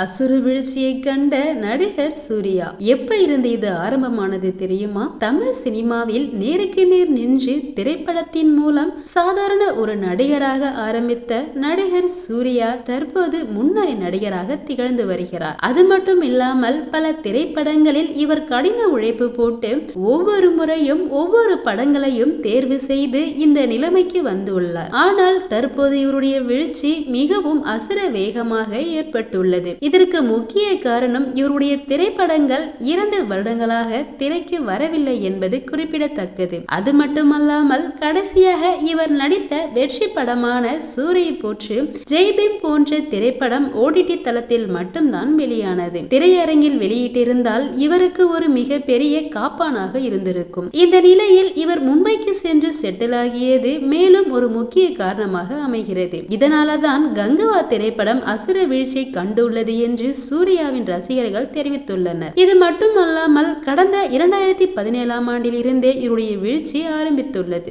அசுர வீழ்ச்சியை கண்ட நடிகர் சூர்யா. எப்ப இருந்து இது ஆரம்பமானது தெரியுமா? தமிழ் சினிமாவில் நேருக்கு நேர் நின்று திரைப்படத்தின் மூலம் சாதாரண ஒரு நடிகராக ஆரம்பித்த நடிகர் சூர்யா தற்போது முன்னணி நடிகராக திகழ்ந்து வருகிறார். அது மட்டும் இல்லாமல் பல திரைப்படங்களில் இவர் கடின உழைப்பு போட்டு ஒவ்வொரு முறையும் ஒவ்வொரு படங்களையும் தேர்வு செய்து இந்த நிலைமைக்கு வந்துள்ளார். ஆனால் தற்போது இவருடைய வீழ்ச்சி மிகவும் அசுர வேகமாக ஏற்பட்டுள்ளது. இதற்கு முக்கிய காரணம் இவருடைய திரைப்படங்கள் 2 வருடங்களாக திரைக்கு வரவில்லை என்பது குறிப்பிடத்தக்கது. அது மட்டுமல்லாமல் கடைசியாக இவர் நடித்த வெற்றி படமான சூரை போற்று, ஜெய்பீம் போன்ற திரைப்படம் OTT தளத்தில் மட்டும்தான் வெளியானது. திரையரங்கில் வெளியிட்டிருந்தால் இவருக்கு ஒரு மிக பெரிய காப்பானாக இருந்திருக்கும். இந்த நிலையில் இவர் மும்பைக்கு சென்று செட்டில் ஆகியது மேலும் ஒரு முக்கிய காரணமாக அமைகிறது. இதனாலதான் கங்குவா திரைப்படம் அசுர வீழ்ச்சியை கண்டுள்ளது என்று சூர்யாவின் ரசிகர்கள் தெரிவித்துள்ளனர். இது மட்டுமல்லாமல் கடந்த 2017 ஆண்டில் இருந்தே இவருடைய வீழ்ச்சி ஆரம்பித்துள்ளது.